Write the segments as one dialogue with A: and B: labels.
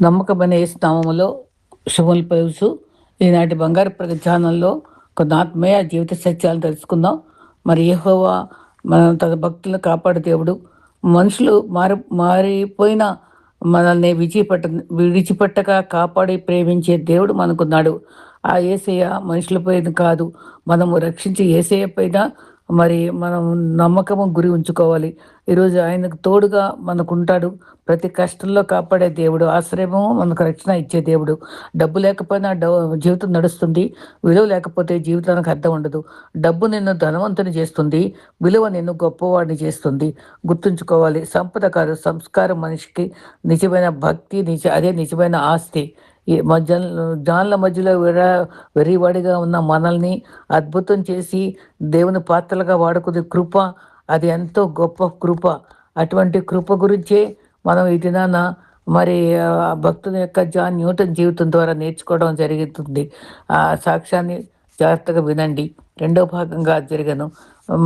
A: నమ్మకమైన యేసు నామములో శుభములు పలుకుచు ఈనాటి బంగారు ఛానల్లో కొన్ని ఆత్మీయ జీవిత సత్యాలు తెలుసుకుందాం. మరి యెహోవా తన భక్తులను కాపాడు దేవుడు. మనుషులు మారిపోయిన మనల్ని విడిచిపెట్టక కాపాడి ప్రేమించే దేవుడు మనకున్నాడు. ఆ యేసయ్య మనుషులపైన కాదు, మనము రక్షించే యేసయ్య పైన మరి మనం నమ్మకము గురి ఉంచుకోవాలి. ఈరోజు ఆయనకు తోడుగా మనకుంటాడు. ప్రతి కష్టంలో కాపాడే దేవుడు, ఆశ్రయము మనకు రక్షణ ఇచ్చే దేవుడు. డబ్బు లేకపోయినా జీవితం నడుస్తుంది. విలువ లేకపోతే జీవితానికి అర్థం ఉండదు. డబ్బు నిన్ను ధనవంతుని చేస్తుంది, విలువ నిన్ను గొప్పవాడిని చేస్తుంది. గుర్తుంచుకోవాలి, సంపద కాదు సంస్కారం మనిషికి నిజమైన భక్తి, అదే నిజమైన ఆస్తి. ఈ జాన్ల మధ్యలో వెర్రివాడిగా ఉన్న మనల్ని అద్భుతం చేసి దేవుని పాత్రలుగా వాడుకునే కృప, అది ఎంతో గొప్ప కృప. అటువంటి కృప గురించే మనం ఈ దినాన మరి భక్తుని యొక్క జాన్ న్యూటన్ జీవితం ద్వారా నేర్చుకోవడం జరుగుతుంది. ఆ సాక్ష్యాన్ని జాగ్రత్తగా వినండి. రెండో భాగంగా జరిగాను.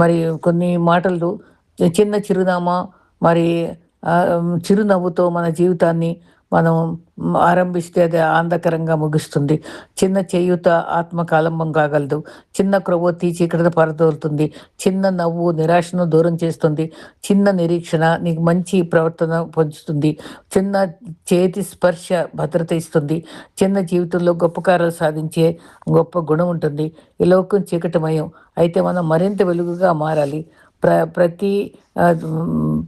A: మరి కొన్ని మాటలు, చిన్న చిరునామా, మరి చిరునవ్వుతో మన జీవితాన్ని మనం ఆరంభిస్తే అది ఆనందకరంగా ముగుస్తుంది. చిన్న చేయూత ఆత్మకాలంబం కాగలదు. చిన్న క్రొవ్వొత్తి చీకటిని పారదోలుతుంది. చిన్న నవ్వు నిరాశను దూరం చేస్తుంది. చిన్న నిరీక్షణ నీకు మంచి ప్రవర్తన పంచుతుంది. చిన్న చేతి స్పర్శ భద్రత ఇస్తుంది. చిన్న జీవితంలో గొప్ప కార్యాలు సాధించే గొప్ప గుణం ఉంటుంది. ఈ లోకం చీకటిమయం, అయితే మనం మరింత వెలుగుగా మారాలి. ప్రతి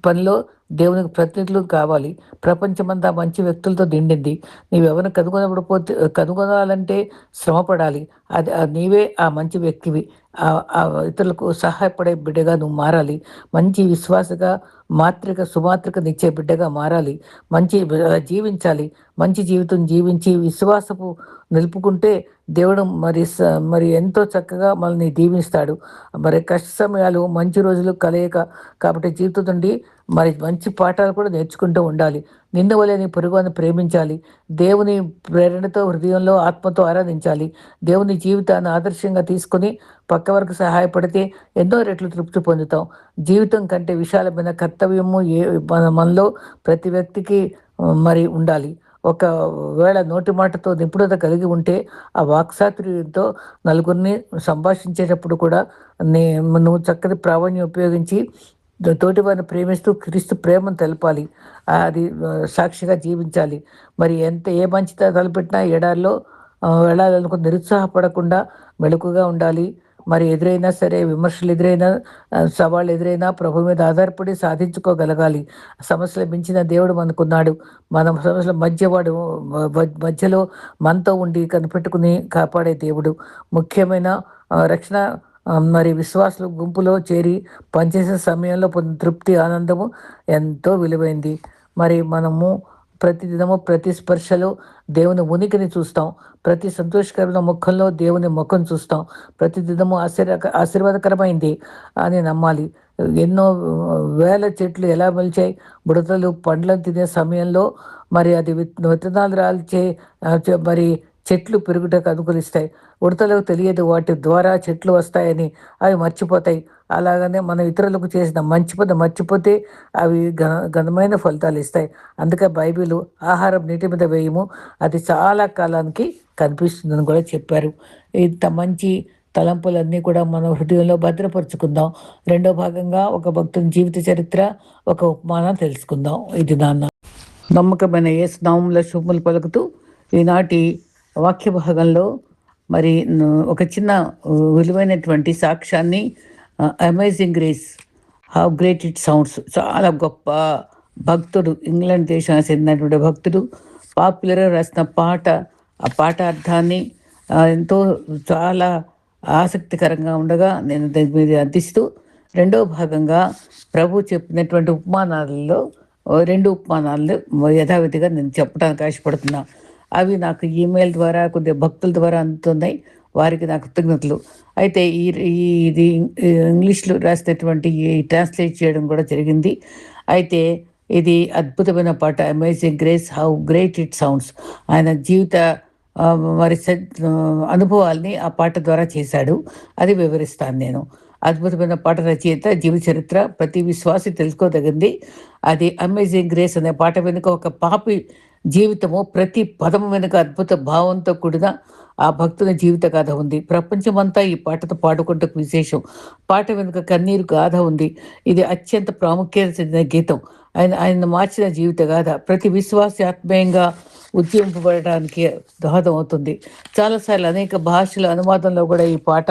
A: పనిలో దేవునికి ప్రతినిధులు కావాలి. ప్రపంచమంతా మంచి వ్యక్తులతో నిండింది. నీవెవరిని కనుగొనాలంటే శ్రమ పడాలి. అది నీవే ఆ మంచి వ్యక్తివి. ఇతరులకు సహాయపడే బిడ్డగా నువ్వు మారాలి. మంచి విశ్వాసగా, సుమాత్రికనిచ్చే బిడ్డగా మారాలి. జీవించాలి. మంచి జీవితం జీవించి విశ్వాసపు నిలుపుకుంటే దేవుడు మరి ఎంతో చక్కగా మనల్ని దీవిస్తాడు. మరి కష్ట సమయాలు మంచి రోజులు కలయిక కాబట్టి జీవితం నుండి మరి మంచి పాఠాలు కూడా నేర్చుకుంటూ ఉండాలి. నిన్ను వలె నీ పొరుగువారిని ప్రేమించాలి. దేవుని ప్రేరణతో హృదయంలో ఆత్మతో ఆరాధించాలి. దేవుని జీవితాన్ని ఆదర్శంగా తీసుకుని పక్క వరకు సహాయపడితే ఎన్నో రెట్లు తృప్తి పొందుతాం. జీవితం కంటే విశాలమైన కర్తవ్యము మనలో ప్రతి వ్యక్తికి మరి ఉండాలి. ఒకవేళ నోటి మాటతో నిపుణత కలిగి ఉంటే ఆ వాక్చాతుర్యంతో నలుగురిని సంభాషించేటప్పుడు కూడా నువ్వు చక్కటి ప్రావీణ్యం ఉపయోగించి తోటి వారిని ప్రేమిస్తూ క్రీస్తు ప్రేమను తెలపాలి. అది సాక్షిగా జీవించాలి. మరి ఏ మంచి తలపెట్టినా ఎడారిలో వెళ్ళాలనుకుని నిరుత్సాహపడకుండా మెలకుగా ఉండాలి. మరి ఎదురైనా సరే, విమర్శలు ఎదురైనా, సవాళ్ళు ఎదురైనా ప్రభు మీద ఆధారపడి సాధించుకోగలగాలి. సమస్యలు మించిన దేవుడు మనకున్నాడు. మన సమస్యల మధ్యలో మనతో ఉండి కనిపెట్టుకుని కాపాడే దేవుడు. ముఖ్యమైన రక్షణ మరి విశ్వాసుల గుంపులో చేరి పనిచేసే సమయంలో పొందిన తృప్తి, ఆనందము ఎంతో విలువైంది. మరి మనము ప్రతిదినము ప్రతి స్పర్శలో దేవుని ఉనికిని చూస్తాం. ప్రతి సంతోషకరమైన ముఖంలో దేవుని ముఖం చూస్తాం. ప్రతిదినము ఆశీర్వాదకరమైంది అని నమ్మాలి. ఎన్నో వేల చెట్లు ఎలా మొలిచాయి, బుడతలు పండ్లను తినే సమయంలో మరి అది విత్తనాలు రాల్చే మరి చెట్లు పెరుగుటకు అనుకూలిస్తాయి. ఉడతలకు తెలియదు వాటి ద్వారా చెట్లు వస్తాయని, అవి మర్చిపోతాయి. అలాగనే మనం ఇతరులకు చేసిన మంచి పని మర్చిపోతే అవి ఘనమైన ఫలితాలు ఇస్తాయి. అందుకే బైబిల్ ఆహారం నీటి మీద వేయము, అది చాలా కాలానికి కనిపిస్తుందని కూడా చెప్పారు. ఇంత మంచి తలంపులన్నీ కూడా మన హృదయంలో భద్రపరుచుకుందాం. రెండో భాగంగా ఒక భక్తుని జీవిత చరిత్ర, ఒక ఉపమానం తెలుసుకుందాం. ఇది నమ్మకమైన యేసు నామములో శుభములు పలుకుతూ ఈనాటి వాక్య భాగంలో మరి ఒక చిన్న విలువైనటువంటి సాక్ష్యాన్ని, amazing grace, how great it sounds, చాలా గొప్ప భక్తుడు, ఇంగ్లాండ్ దేశానికి చెందినటువంటి భక్తుడు పాపులర్గా రాసిన పాట. ఆ పాట అర్థాన్ని ఎంతో చాలా ఆసక్తికరంగా ఉండగా నేను దాని మీద అందిస్తూ రెండో భాగంగా ప్రభు చెప్పినటువంటి ఉపమానాలలో 2 ఉపమానాలు యథావిధిగా నేను చెప్పడానికి ఆశపడుతున్నా. అవి నాకు ఈమెయిల్ ద్వారా కొద్దిగా భక్తుల ద్వారా అందుతున్నాయి. వారికి నాకు కృతజ్ఞతలు. అయితే ఇది ఇంగ్లీష్లో రాసినటువంటి ట్రాన్స్లేట్ చేయడం కూడా జరిగింది. అయితే ఇది అద్భుతమైన పాట, amazing grace, how great it sounds. ఆయన జీవిత మరి అనుభవాల్ని ఆ పాట ద్వారా చేశాడు. అది వివరిస్తాను నేను. అద్భుతమైన పాట రచయిత జీవిత చరిత్ర ప్రతి విశ్వాసి తెలుసుకోదగింది. అది అమేజింగ్ గ్రేస్ అనే పాట వెనుక ఒక పాపి జీవితము ప్రతి పదము వెనుక అద్భుత భావంతో కూడిన ఆ భక్తుని జీవిత గాథ ఉంది. ప్రపంచమంతా ఈ పాటతో పాడుకుంటకు విశేషం. పాట వెనుక కన్నీరు గాథ ఉంది. ఇది అత్యంత ప్రాముఖ్యత చెందిన గీతం. ఆయన మార్చిన జీవిత గాథ ప్రతి విశ్వాసి ఆత్మీయంగా ఉజ్జీవింపబడడానికి దోహదం అవుతుంది. చాలాసార్లు అనేక భాషల అనువాదంలో కూడా ఈ పాట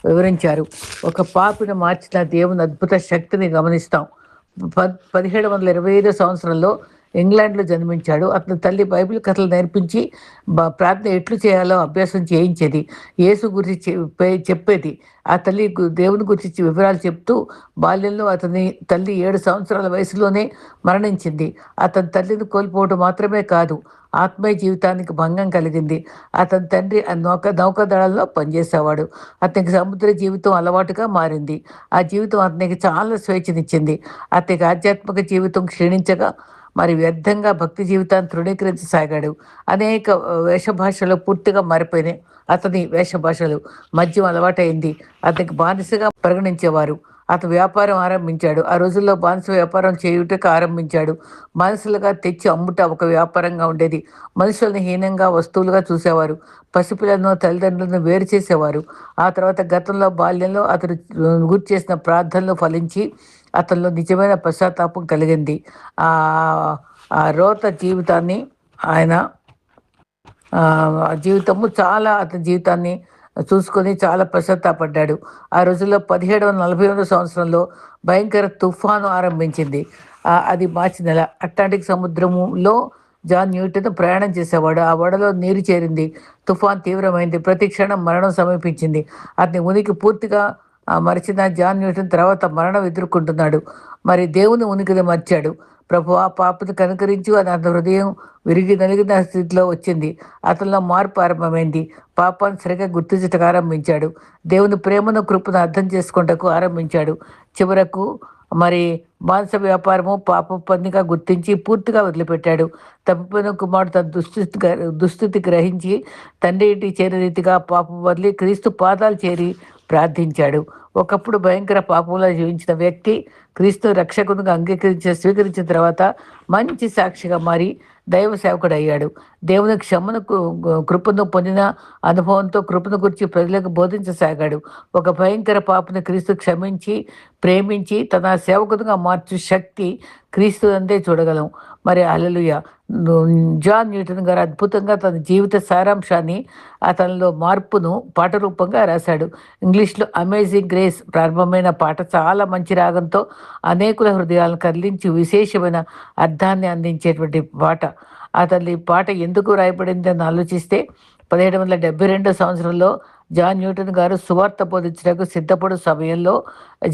A: వివరించారు. ఒక పాపిని మార్చిన దేవుని అద్భుత శక్తిని గమనిస్తాం. 1725 సంవత్సరంలో ఇంగ్లాండ్లో జన్మించాడు. అతని తల్లి బైబిల్ కథలు నేర్పించి ప్రార్థన ఎట్లు చేయాలో అభ్యాసం చేయించేది. యేసు గురించి చెప్పేది. ఆ తల్లి దేవుని గురించి వివరాలు చెప్తూ బాల్యంలో అతని తల్లి 7 సంవత్సరాల వయసులోనే మరణించింది. అతని తల్లిని కోల్పోవడం మాత్రమే కాదు, ఆత్మీయ జీవితానికి భంగం కలిగింది. అతని తండ్రి నౌకాదళంలో పనిచేసేవాడు. అతనికి సముద్ర జీవితం అలవాటుగా మారింది. ఆ జీవితం అతనికి చాలా స్వేచ్ఛనిచ్చింది. అతనికి ఆధ్యాత్మిక జీవితం క్షీణించగా మరి వ్యర్థంగా భక్తి జీవితాన్ని తృణీకరించసాగాడు. అనేక వేషభాషలు పూర్తిగా మారిపోయినాయి. అతని వేషభాషలు మద్యం అలవాటైంది. అతనికి బానిసగా పరిగణించేవారు. అతను వ్యాపారం ఆరంభించాడు. ఆ రోజుల్లో బానిస వ్యాపారం చేయుటకు ఆరంభించాడు. బానిసలుగా తెచ్చి అమ్ముట ఒక వ్యాపారంగా ఉండేది. మనుషులను హీనంగా వస్తువులుగా చూసేవారు. పసిపిల్లలను తల్లిదండ్రులను వేరు చేసేవారు. ఆ తర్వాత గతంలో బాల్యంలో అతను గుర్తు చేసిన ప్రార్థనలు ఫలించి అతనిలో నిజమైన పశ్చాత్తాపం కలిగింది. ఆ ఆ రోత జీవితాన్ని ఆయన జీవితము చాలా అతని జీవితాన్ని చూసుకొని చాలా పశ్చాత్తాపడ్డాడు. ఆ రోజుల్లో 1748 సంవత్సరంలో భయంకర తుఫాను ఆరంభించింది. అది మార్చి నెల. అట్లాంటిక్ సముద్రములో జాన్ న్యూటన్ ప్రయాణం చేసేవాడు. ఆ ఓడలో నీరు చేరింది. తుఫాన్ తీవ్రమైంది. ప్రతి క్షణం మరణం సమీపించింది. అతని ఉనికి పూర్తిగా మరిచిన జాన్ న్యూటన్ తర్వాత మరణం ఎదుర్కొంటున్నాడు. మరి దేవుని ఉనికిని మర్చాడు. ప్రభు ఆ పాపను కనుకరించు అని అతని హృదయం విరిగి నలిగిన స్థితిలో వచ్చింది. అతనిలో మార్పు ఆరంభమైంది. పాపాన్ని సరిగా గుర్తించటకు ఆరంభించాడు. దేవుని ప్రేమను కృపను అర్థం చేసుకుంటకు ఆరంభించాడు. చివరకు మరి మాంస వ్యాపారము పాప పనిగా గుర్తించి పూర్తిగా వదిలిపెట్టాడు. తప్పిపోయిన కుమారుడు తన దుస్థితి గ్రహించి తండ్రి ఇంటికి చేరే రీతిగా పాపం వదిలి క్రీస్తు పాదాలు చేరి ప్రార్థించాడు. ఒకప్పుడు భయంకర పాపంలో జీవించిన వ్యక్తి క్రీస్తు రక్షకునిగా స్వీకరించిన తర్వాత మంచి సాక్షిగా మారి దైవ సేవకుడు అయ్యాడు. దేవుని క్షమను కృపను పొందిన అనుభవంతో కృపను గురించి ప్రజలకు బోధించసాగాడు. ఒక భయంకర పాపను క్రీస్తు క్షమించి ప్రేమించి తన సేవకునిగా మార్చు శక్తి క్రీస్తు అందే చూడగలం. మరి హల్లెలూయా. జాన్ న్యూటన్ గారు అద్భుతంగా తన జీవిత సారాంశాన్ని అతనిలో మార్పును పాట రూపంగా రాశాడు. ఇంగ్లీష్లో అమేజింగ్ గ్రేస్ ప్రారంభమైన పాట చాలా మంచి రాగంతో అనేకుల హృదయాలను కదిలించి విశేషమైన అర్థాన్ని అందించేటువంటి పాట. అతని పాట ఎందుకు రాయబడింది అని ఆలోచిస్తే 1772 సంవత్సరంలో జాన్ న్యూటన్ గారు సువార్త బోధించడానికి సిద్ధపడు సమయంలో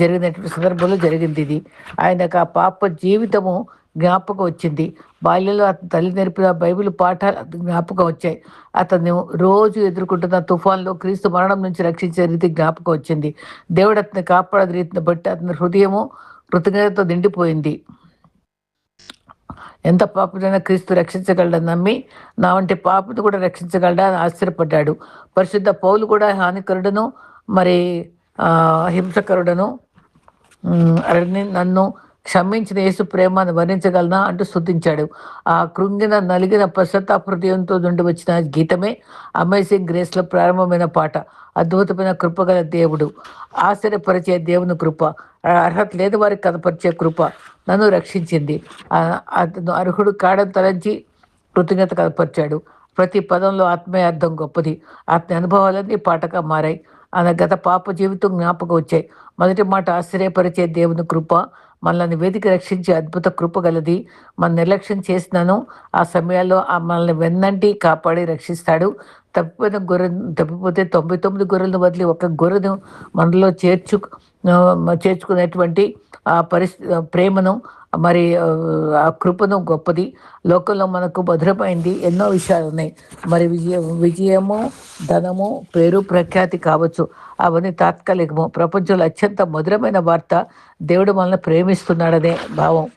A: జరిగినటువంటి సందర్భంలో జరిగింది ఇది. ఆయనకు ఆ పాప జీవితము జ్ఞాపకం వచ్చింది. బాల్యంలో అతని తల్లి నేర్పిన బైబిల్ పాఠాలు జ్ఞాపకం వచ్చాయి. అతను రోజు ఎదుర్కొంటున్న తుఫాన్లో క్రీస్తు మరణం నుంచి రక్షించే రీతి జ్ఞాపకం వచ్చింది. దేవుడు అతన్ని కాపాడే రీతిని బట్టి అతని హృదయము కృతజ్ఞతతో నిండిపోయింది. ఎంత పాపనైనా క్రీస్తు రక్షించగలడని నమ్మి నా వంటి పాపను కూడా రక్షించగలడా అని ఆశ్చర్యపడ్డాడు. పరిశుద్ధ పౌలు కూడా హానికరుడను మరి హింసకరుడను నన్ను క్షమించిన యేసు ప్రేమను వర్ణించగలనా అంటూ స్తుతించాడు. ఆ కృంగిన నలిగిన పశ్చాత్తాప హృదయంతో నుండి వచ్చిన గీతమే అమేజింగ్ గ్రేస్లో ప్రారంభమైన పాట. అద్భుతమైన కృపగల దేవుడు, ఆశ్చర్యపరిచే దేవుని కృప, అర్హత లేని వారికి కనపరిచే కృప నన్ను రక్షించింది. అతను అర్హుడు కాడని తలంచి కృతజ్ఞత కనపరిచాడు. ప్రతి పదంలో ఆత్మీయ అర్థం గొప్పది. అతని అనుభవాలన్నీ పాటగా మారాయి. ఆయన గత పాప జీవితం జ్ఞాపకం వచ్చాయి. మొదటి మాట ఆశ్చర్యపరిచే దేవుని కృప, మనల్ని వేదిక రక్షించే అద్భుత కృప గలది. మన నిర్లక్ష్యం చేసినాను ఆ సమయాల్లో మనల్ని వెన్నంటి కాపాడి రక్షిస్తాడు. తప్పిపోతే 99 గొర్రెలను వదిలి ఒక గొర్రెను మనలో చేర్చుకునేటువంటి ఆ ప్రేమను మరి ఆ కృపను గొప్పది. లోకంలో మనకు భద్రమైంది ఎన్నో విషయాలు ఉన్నాయి. మరి విజయము, ధనము, పేరు, ప్రఖ్యాతి కావచ్చు, అవన్నీ తాత్కాలికము. ప్రపంచంలో అత్యంత మధురమైన వార్త దేవుడు మనల్ని ప్రేమిస్తున్నాడనే భావం.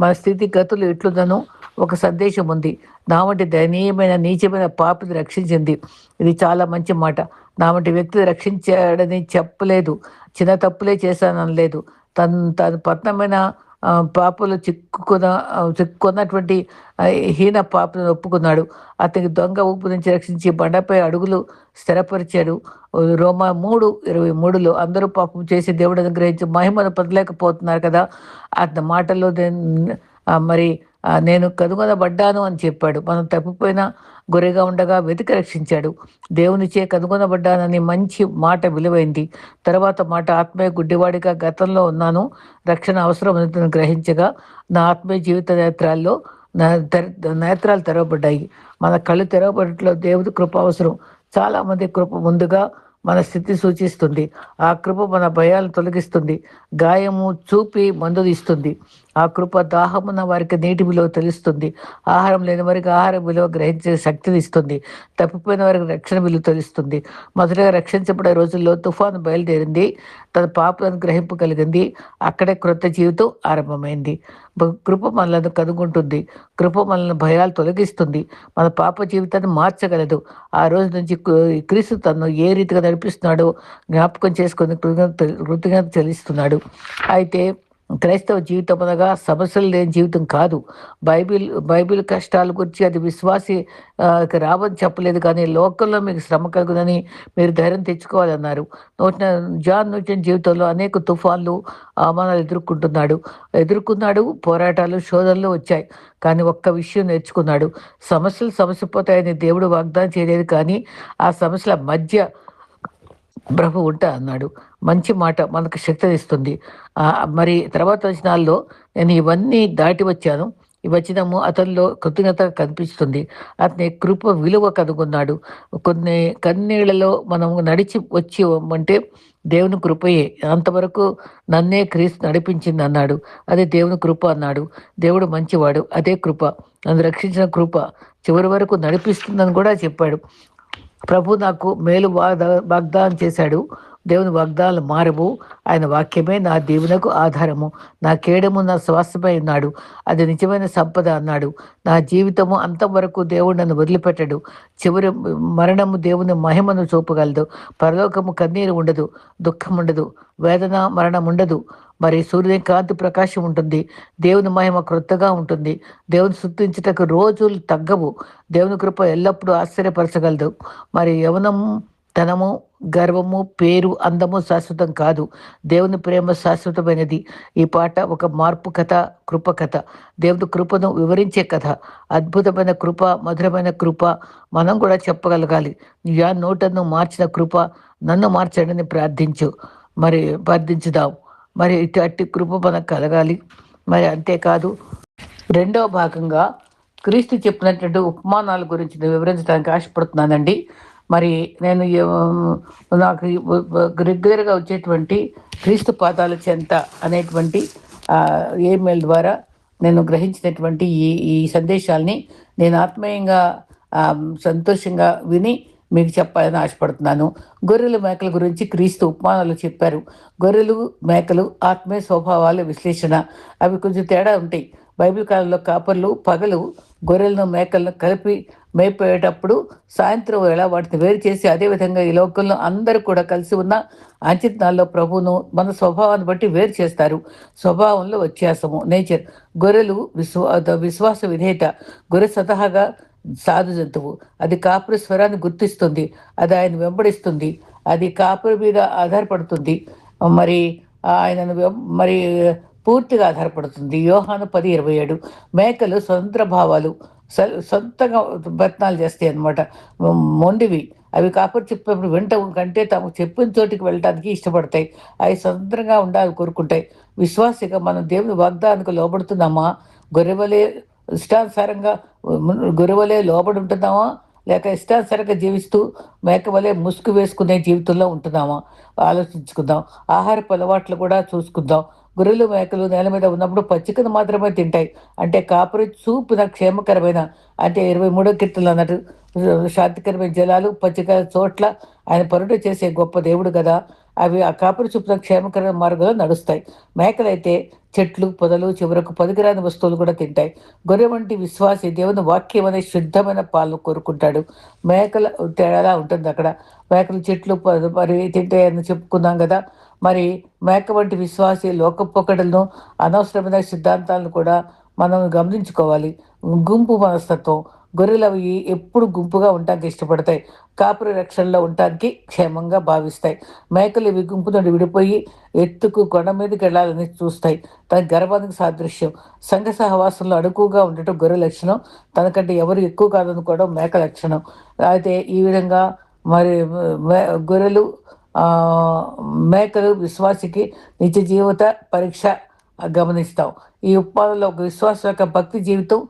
A: మన స్థితిగతులు ఎట్లుందనో ఒక సందేశం ఉంది. నా వంటి దయనీయమైన నీచమైన పాపిని రక్షించింది. ఇది చాలా మంచి మాట. నా వంటి వ్యక్తిని రక్షించాడని చెప్పలేదు. చిన్న తప్పులే చేశాననలేదు. తన పతనమైన పాపలో చిక్కుకున్నటువంటి హీన పాపను ఒప్పుకున్నాడు. అతనికి దొంగ ఊపు నుంచి రక్షించి బండపై అడుగులు స్థిరపరిచాడు. రోమా 3:23లో అందరూ పాపం చేసి దేవుడు అనుగ్రహించి మహిమను పొందలేకపోతున్నారు కదా! అతని మాటల్లో మరి నేను కనుగొనబడ్డాను అని చెప్పాడు. మనం తప్పిపోయిన గొర్రెగా ఉండగా వెతికి రక్షించాడు. దేవునిచే కనుగొనబడ్డానని మంచి మాట విలువైంది. తర్వాత మాట ఆత్మీయ గుడ్డివాడిగా గతంలో ఉన్నాను. రక్షణ అవసరం అని గ్రహించగా నా ఆత్మీయ జీవిత నేత్రాల్లో నా నేత్రాలు తెరవబడ్డాయి. మన కళ్ళు తెరవబడట్లో దేవుడి కృప అవసరం. చాలామంది కృప ముందుగా మన స్థితి సూచిస్తుంది. ఆ కృప మన భయాలను తొలగిస్తుంది. గాయము చూపి మందు ఇస్తుంది. ఆ కృప దాహమున్న వారికి నీటి విలువ తెలుస్తుంది. ఆహారం లేని వారికి ఆహారం విలువ గ్రహించే శక్తిని ఇస్తుంది. తప్పిపోయిన వారికి రక్షణ విలువ తెలుస్తుంది. మొదటగా రక్షించబడే రోజుల్లో తుఫాను బయలుదేరింది. తన పాపలను గ్రహింపు కలిగింది. అక్కడే క్రొత్త జీవితం ఆరంభమైంది. కృప మనలను కనుగొంటుంది. కృప మనల్ని భయాలు తొలగిస్తుంది. మన పాప జీవితాన్ని మార్చగలదు. ఆ రోజు నుంచి క్రీస్తు తను ఏ రీతిగా నడిపిస్తున్నాడో జ్ఞాపకం చేసుకొని కృతజ్ఞత చెల్లిస్తున్నాడు. అయితే క్రైస్తవ జీవితం అనగా సమస్యలు లేని జీవితం కాదు. బైబిల్ కష్టాల గురించి అది విశ్వాసి రావని చెప్పలేదు, కానీ లోకంలో మీకు శ్రమ కలుగునని మీరు ధైర్యం తెచ్చుకోవాలన్నారు. జాన్ న్యూటన్ జీవితంలో అనేక తుఫాన్లు అవమానాలు ఎదుర్కొన్నాడు. పోరాటాలు శోధనలు వచ్చాయి, కానీ ఒక్క విషయం నేర్చుకున్నాడు. సమస్య పోతాయని దేవుడు వాగ్దానం చేయలేదు, కానీ ఆ సమస్యల మధ్య ప్రభు ఉంటా అన్నాడు. మంచి మాట మనకు శక్తినిస్తుంది. మరి తర్వాత వచనాల్లో నేను ఇవన్నీ దాటి వచ్చాను. ఈ వచనము అతనిలో కృతజ్ఞత కనిపిస్తుంది. అతని కృప విలువ కనుగొన్నాడు. కొన్ని కన్నీళ్లలో మనం నడిచి వచ్చి అంటే దేవుని కృపయే. అంతవరకు నన్నే క్రీస్తు నడిపించింది అన్నాడు. అదే దేవుని కృప అన్నాడు. దేవుడు మంచివాడు. అదే కృప, నన్ను రక్షించిన కృప చివరి వరకు నడిపిస్తుందని కూడా చెప్పాడు. ప్రభు నాకు మేలు వాగ్దానం చేశాడు. దేవుని వాగ్దానాలు మారవు. ఆయన వాక్యమే నా దీవెనకు ఆధారము. నా కేడము నా శ్వాసమై ఉన్నాడు. అది నిజమైన సంపద అన్నాడు. నా జీవితము అంతవరకు దేవుడు నన్ను వదిలిపెట్టడు. చివరి మరణము దేవుని మహిమను చూపగలదు. పరలోకము కన్నీరు ఉండదు, దుఃఖం ఉండదు, వేదన మరణం ఉండదు. మరి సూర్యకాంతి ప్రకాశం ఉంటుంది. దేవుని మహిమ క్రొత్తగా ఉంటుంది. దేవుని స్తుతించుటకు రోజులు తగ్గవు. దేవుని కృప ఎల్లప్పుడూ ఆశ్చర్యపరచగలదు. మరి యవనము, ధనము, గర్వము, పేరు, అందము శాశ్వతం కాదు. దేవుని ప్రేమ శాశ్వతమైనది. ఈ పాట ఒక మార్పు కథ, కృప కథ, దేవుని కృపను వివరించే కథ. అద్భుతమైన కృప, మధురమైన కృప మనం కూడా చెప్పగలగాలి. యా నోటను మార్చిన కృప నన్ను మార్చడని ప్రార్థించుదాం. మరి అట్టి కృప మనకు కలగాలి. మరి అంతేకాదు, రెండవ భాగంగా క్రీస్తు చెప్పినటువంటి ఉపమానాల గురించి నేను వివరించడానికి ఆశపడుతున్నానండి. మరి నేను నాకు రెగ్యులర్గా వచ్చేటువంటి క్రీస్తు పాదాల చెంత అనేటువంటి ఈమెయిల్ ద్వారా నేను గ్రహించినటువంటి ఈ సందేశాల్ని నేను ఆత్మీయంగా సంతోషంగా విని మీకు చెప్పాలని ఆశపడుతున్నాను. గొర్రెలు మేకల గురించి క్రీస్తు ఉపమానాలు చెప్పారు. గొర్రెలు మేకలు ఆత్మీయ స్వభావాల విశ్లేషణ, అవి కొంచెం తేడా ఉంటాయి. బైబిల్ కాలంలో కాపర్లు పగలు గొర్రెలను మేకలను కలిపి మేపేటప్పుడు సాయంత్రం వేళ వాటిని వేరు చేసి, అదేవిధంగా ఈ లోకంలో అందరూ కూడా కలిసి ఉన్న అంచనాల్లో ప్రభువును మన స్వభావాన్ని బట్టి వేరు చేస్తారు. స్వభావంలో వ్యత్యాసము, నేచర్. గొర్రెలు విశ్వాస విధేయత. గొర్రె స్వతహాగా సాధు జంతువు. అది కాపురి స్వరాన్ని గుర్తిస్తుంది. అది ఆయన వెంబడిస్తుంది. అది కాపురి మీద ఆధారపడుతుంది. మరి ఆయనను మరి పూర్తిగా ఆధారపడుతుంది. యోహాను 10:27. మేకలు స్వతంత్ర భావాలు, సొంతంగా ప్రయత్నాలు చేస్తాయి అన్నమాట. మొండివి. అవి కాపురి చెప్పినప్పుడు వింటం కంటే తాము చెప్పిన చోటికి వెళ్ళడానికి ఇష్టపడతాయి. అవి స్వతంత్రంగా ఉండాలి కోరుకుంటాయి. విశ్వాసిగా మనం దేవుని వాగ్దానానికి లోబడుతున్నామా? గొర్రెవలే ఇష్టానుసారంగా గొర్రెవలే లోబడి ఉంటున్నామా, లేక ఇష్టానుసారంగా జీవిస్తూ మేకవలే ముసుగు వేసుకునే జీవితంలో ఉంటున్నామా? ఆలోచించుకుందాం. ఆహారపు అలవాట్లు కూడా చూసుకుందాం. గొర్రెలు మేకలు నేల మీద ఉన్నప్పుడు పచ్చికను మాత్రమే తింటాయి. అంటే కాపురి చూపిన క్షేమకరమైన, అంటే 23వ కీర్తనలు అన్నట్టు శాంతికరమైన జలాలు, పచ్చిక చోట్ల ఆయన పరుడు చేసే గొప్ప దేవుడు కదా. అవి ఆ కాపురి చూపిన క్షేమకరమైన మార్గంలో నడుస్తాయి. మేకలైతే చెట్లు, పొదలు, చివరకు పనికిరాని వస్తువులు కూడా తింటాయి. గొర్రె వంటి విశ్వాసి దేవుని వాక్యం అనే శుద్ధమైన పాలను కోరుకుంటాడు. మేకల తేడా ఉంటుంది అక్కడ. మేకలు చెట్లు మరి తింటాయని చెప్పుకున్నాం కదా. మరి మేక వంటి విశ్వాసి లోకపోకడలను, అనవసరమైన సిద్ధాంతాలను కూడా మనం గమనించుకోవాలి. గుంపు మనస్తత్వం. గొర్రెలవి ఎప్పుడు గుంపుగా ఉండటానికి ఇష్టపడతాయి. కాపురి రక్షణలో ఉండటానికి క్షేమంగా భావిస్తాయి. మేకలు ఇవి గుంపు నుండి విడిపోయి ఎత్తుకు కొండ మీదకి వెళ్ళాలని చూస్తాయి. తన గర్వానికి సాదృశ్యం. సంఘ సహవాసంలో అడుగుగా ఉండటం గొర్రె లక్షణం. తనకంటే ఎవరు ఎక్కువ కాదనుకోవడం మేక లక్షణం. అయితే ఈ విధంగా మరి గొర్రెలు, ఆ, మేకలు విశ్వాసికి నిత్య జీవిత పరీక్ష గమనిస్తాం. ఈ ఉపాధంలో ఒక విశ్వాసం యొక్క భక్తి జీవితం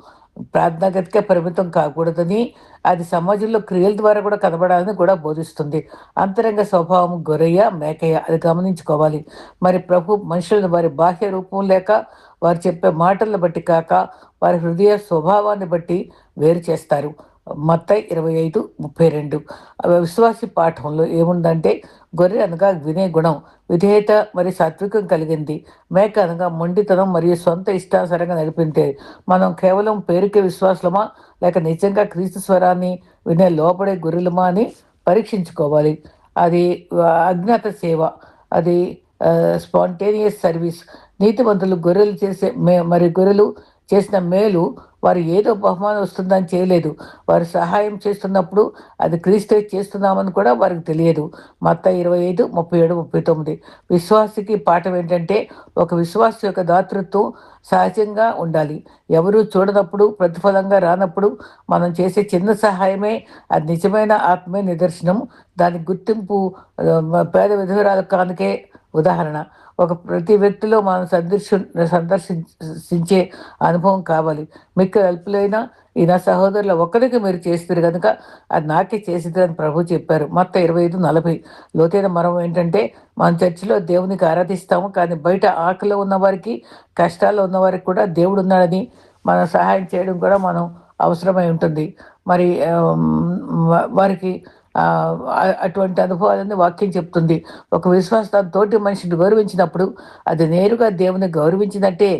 A: ప్రార్థనాగతికే పరిమితం కాకూడదని, అది సమాజంలో క్రియల ద్వారా కూడా కనబడాలని కూడా బోధిస్తుంది. అంతరంగ స్వభావం గొర్రెయ మేకయ అది గమనించుకోవాలి. మరి ప్రభు మనుషులను వారి బాహ్య రూపం లేక, వారు చెప్పే మాటలను బట్టి కాక, వారి హృదయ స్వభావాన్ని బట్టి వేరు చేస్తారు. మత్తయి 25:32. విశ్వాసి పాఠంలో ఏముందంటే, గొర్రె అనగా వినే గుణం, విధేయత మరియు సాత్వికం కలిగింది. మేక అనగా మొండితనం మరియు సొంత ఇష్టానుసారంగా నడిపింటే. మనం కేవలం పేరుకే విశ్వాసమా, లేక నిజంగా క్రీస్తు స్వరాన్ని వినే లోపడే గొర్రెలమా అని పరీక్షించుకోవాలి. అది అజ్ఞాత సేవ, అది స్పాంటేనియస్ సర్వీస్. నీతివంతులు గొర్రెలు చేసే మరి గొర్రెలు చేసిన మేలు వారు ఏదో బహుమానం వస్తుందని చేయలేదు. వారు సహాయం చేస్తున్నప్పుడు అది క్రీస్తే చేస్తున్నామని కూడా వారికి తెలియదు. మత్తయి 25:37-39. విశ్వాసికి పాఠం ఏంటంటే, ఒక విశ్వాసి యొక్క దాతృత్వం సహజంగా ఉండాలి. ఎవరూ చూడనప్పుడు, ప్రతిఫలంగా రానప్పుడు మనం చేసే చిన్న సహాయమే అది నిజమైన ఆత్మే నిదర్శనం. దానికి గుర్తింపు పేద విధవరాల కానుకే ఉదాహరణ. ఒక ప్రతి వ్యక్తిలో మనం సందర్శించే అనుభవం కావాలి. మీకు అల్పులైన ఈ నా సహోదరుల ఒక్కరికి మీరు చేస్తారు కనుక అది నాకే చేసిద్దని ప్రభు చెప్పారు. మత్తయి 25:40. లోతైన మరం ఏంటంటే, మన చర్చిలో దేవునికి ఆరాధిస్తాము, కానీ బయట ఆకలిలో ఉన్న వారికి, కష్టాల్లో ఉన్న వారికి కూడా దేవుడు ఉన్నాడని మనం సహాయం చేయడం కూడా మనం అవసరమై ఉంటుంది. మరి వారికి అటువంటి అనుభవాలని వాక్యం చెప్తుంది. ఒక విశ్వాస తన తోటి మనిషిని గౌరవించినప్పుడు అది నేరుగా దేవుని గౌరవించినట్టే.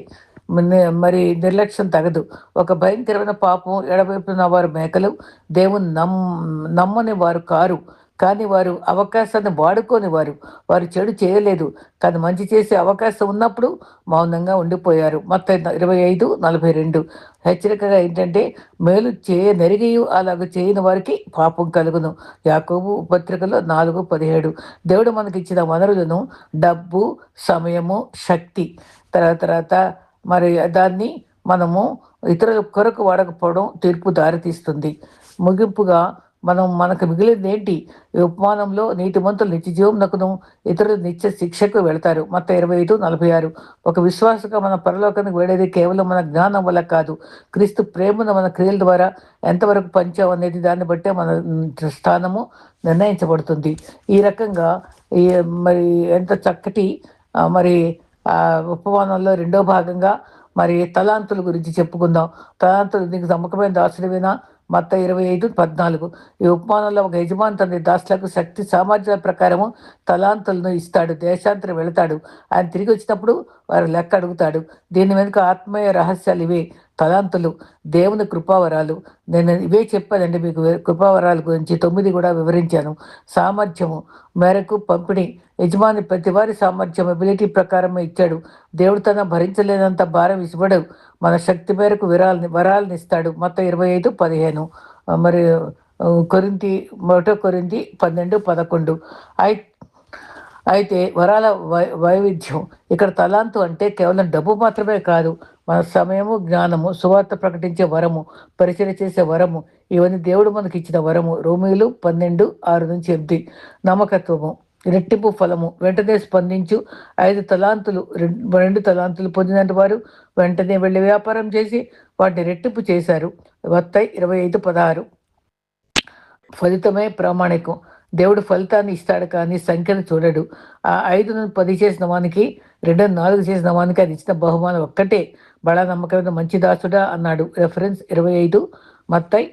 A: మరి నిర్లక్ష్యం తగదు. ఒక భయంకరమైన పాపం ఎడవైపున వారు మేకలు. దేవుని నమ్మని వారు కారు, కానీ వారు అవకాశాన్ని వాడుకోని వారు. వారు చెడు చేయలేదు, కానీ మంచి చేసే అవకాశం ఉన్నప్పుడు మౌనంగా ఉండిపోయారు. మత్తయి 25:42. హెచ్చరికగా ఏంటంటే, మేలు నెరిగియు అలాగ చేయని వారికి పాపం కలుగును. యాకోబు పత్రికలో 4:17. దేవుడు మనకిచ్చిన వనరులను, డబ్బు, సమయము, శక్తి, తర్వాత మరి దాన్ని మనము ఇతరుల కొరకు వాడకపోవడం తీర్పు దారితీస్తుంది. ముగింపుగా మనకు మిగిలింది ఏంటి? ఈ ఉపమానంలో నీతిమంతులు నిత్య జీవమునకును, ఇతరులు నిత్య శిక్షకు వెళతారు. మత్తయి 25:46. ఒక విశ్వాసగా మన పరలోకానికి వెళ్ళేది కేవలం మన జ్ఞానం వల్ల కాదు, క్రీస్తు ప్రేమను మన క్రియల ద్వారా ఎంతవరకు పంచాం అనేది దాన్ని బట్టే మన స్థానము నిర్ణయించబడుతుంది. ఈ రకంగా ఈ మరి ఎంత చక్కటి మరి ఉపమానంలో రెండో భాగంగా మరి తలాంతుల గురించి చెప్పుకుందాం. తలాంతులు నీకు నమ్మకమైన దాసుడివేనా? మత్తయి 25:14. ఈ ఉపమానంలో ఒక యజమాని తన దాసులకు శక్తి సామర్థ్యాల ప్రకారము తలాంతులను ఇస్తాడు. దేశాంతరం వెళతాడు. ఆయన తిరిగి వచ్చినప్పుడు వారు లెక్క అడుగుతాడు. దీని వెనుక ఆత్మీయ రహస్యాలు ఇవే. తలాంతులు దేవుని కృపావరాలు. నేను ఇవే చెప్పానండి మీకు, కృపావరాల గురించి 9 కూడా వివరించాను. సామర్థ్యము మేరకు పంపిణీ. యజమాని ప్రతి వారి సామర్థ్యం, ఎబిలిటీ ప్రకారమే ఇచ్చాడు. దేవుడు తన భరించలేనంత భారం ఇవ్వడు. మన శక్తి మేరకు వరాలని ఇస్తాడు. మత్తయి 25:15. మరి కొరింథీ 12:11. అయితే వరాల వైవిధ్యం. ఇక్కడ తలాంతు అంటే కేవలం డబ్బు మాత్రమే కాదు, మన సమయము, జ్ఞానము, సువార్త ప్రకటించే వరము, పరిచయం చేసే వరము, ఇవన్నీ దేవుడు మనకి ఇచ్చిన వరము. రోమీయులు 12:6-8. నమ్మకత్వము, రెట్టింపు ఫలము. వెంటనే స్పందించు. 5 తలాంతులు 2 తలాంతులు పొందిన వారు వెంటనే వెళ్ళి వ్యాపారం చేసి వాటిని రెట్టింపు చేశారు. మత్తయి 25:16. ఫలితమే ప్రామాణికం. దేవుడు ఫలితాన్ని ఇస్తాడు, కానీ సంఖ్యను చూడడు. ఆ 5ను 10 చేసిన వానికి, 2ను 4 చేసిన వానికి అది ఇచ్చిన బహుమానం ఒక్కటే. బడా నమ్మకమైన మంచి దాసుడా అన్నాడు. రెఫరెన్స్ 25 మత్తయి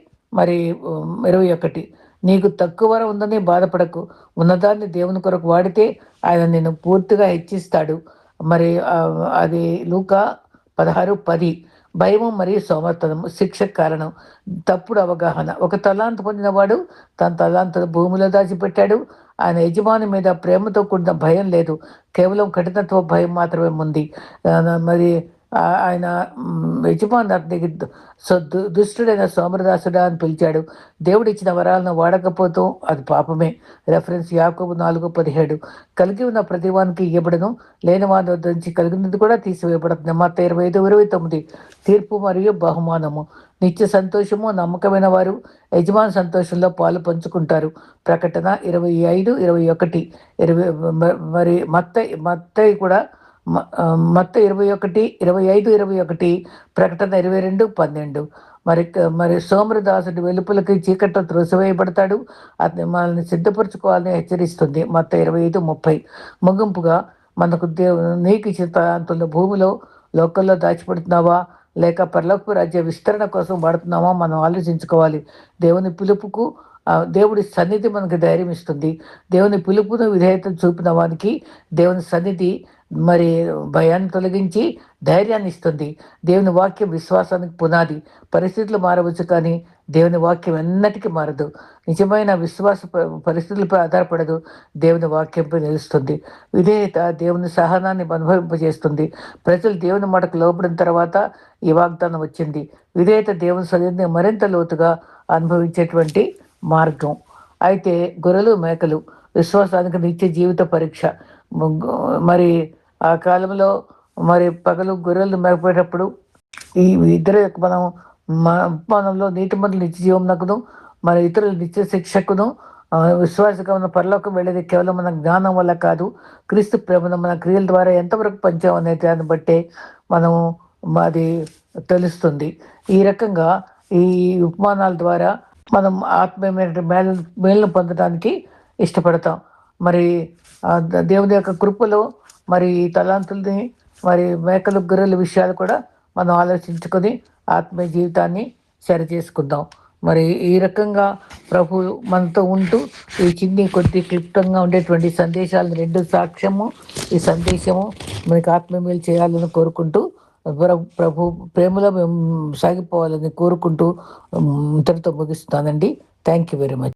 A: 21. నీకు తక్కువ వరం ఉందని బాధపడకు. ఉన్నదాన్ని దేవుని కొరకు వాడితే ఆయన నిన్ను పూర్తిగా హెచ్చిస్తాడు. మరి అది లూకా 16:10. భయము మరియు సోమర్థనము శిక్షకు కారణం. తప్పుడు అవగాహన. ఒక తలాంతు పొందినవాడు తన తలాంతును భూమిలో దాచిపెట్టాడు. ఆయన యజమాని మీద ప్రేమతో కూడిన భయం లేదు, కేవలం కఠినత్వ భయం మాత్రమే ఉంది. మరి ఆయన యజమాని అతనికి దుష్టుడైన సోమరదాసుడా అని పిలిచాడు. దేవుడు ఇచ్చిన వరాలను వాడకపోతూ అది పాపమే. రెఫరెన్స్ యాకోబు 4:17. కలిగి ఉన్న ప్రతివానికి ఇవ్వబడను, లేని వారి వద్ద నుంచి కలిగినది కూడా తీసివేయబడుతుంది. మత్తయి 25:29. తీర్పు మరియు బహుమానము. నిత్య సంతోషము. నమ్మకమైన వారు యజమాని సంతోషంలో పాలు పంచుకుంటారు. ప్రకటన 25:21. మరి మత్తయి కూడా మత్తయి 21:25-21. ప్రకటన 22:12. మరి సోమరదాసుడి వెలుపలకి చీకట్లో త్రోసివేయబడతాడు, అతని మనల్ని సిద్ధపరచుకోవాలని హెచ్చరిస్తుంది. మత్తయి 25:30. ముగింపుగా మనకు నీకు ఇచ్చిన తలాంతులను భూమిలో లోకల్లో దాచిపెడుతున్నావా, లేక పరలోకపు రాజ్య విస్తరణ కోసం వాడుతున్నామా మనం ఆలోచించుకోవాలి. దేవుని పిలుపుకు దేవుడి సన్నిధి మనకు ధైర్యం ఇస్తుంది. దేవుని పిలుపును విధేయత చూపిన వానికి దేవుని సన్నిధి మరి భయాన్ని తొలగించి ధైర్యాన్ని ఇస్తుంది. దేవుని వాక్యం విశ్వాసానికి పునాది. పరిస్థితులు మారవచ్చు, కానీ దేవుని వాక్యం ఎన్నటికీ మారదు. నిజమైన విశ్వాస పరిస్థితులపై ఆధారపడదు, దేవుని వాక్యంపై నిలుస్తుంది. విధేయత దేవుని సహనాన్ని అనుభవింపజేస్తుంది. ప్రజలు దేవుని మాటకు లోబడిన తర్వాత ఈ వాగ్దానం వచ్చింది. విధేయత దేవుని సన్నిధిని మరింత లోతుగా అనుభవించేటువంటి మార్గం. అయితే గొర్రెలు మేకలు విశ్వాసానికి నిత్య జీవిత పరీక్ష. మరి ఆ కాలంలో మరి పగలు గొర్రెలు మేకపోయేటప్పుడు ఈ ఇద్దరు మనలో నీతిమంతులు నిత్య జీవంనకును, మరి ఇతరులు నిత్య శిక్షకును, విశ్వాసంగా ఉన్న పరలోకం వెళ్ళేది కేవలం మన జ్ఞానం వల్ల కాదు, క్రీస్తు ప్రేమను మన క్రియల ద్వారా ఎంతవరకు పంచామనే దాన్ని బట్టే మనము అది తెలుస్తుంది. ఈ రకంగా ఈ ఉపమానాల ద్వారా మనం ఆత్మీయమైన మేలును పొందడానికి ఇష్టపడతాం. మరి దేవుని యొక్క కృపలో మరి తలాంతుల్ని, మరి మేకలు గొర్రెల విషయాలు కూడా మనం ఆలోచించుకొని ఆత్మీయ జీవితాన్ని సరి చేసుకుందాం. మరి ఈ రకంగా ప్రభు మనతో ఉంటూ ఈ చిన్ని కొద్ది క్లుప్తంగా ఉండేటువంటి సందేశాలను రెండు సాక్ష్యము, ఈ సందేశము మనకి ఆత్మీయమేలు చేయాలని కోరుకుంటూ, ప్రభు ప్రేమలో మేము సాగిపోవాలని కోరుకుంటూ ఇంతటితో ముగిస్తానండి. Thank you very much.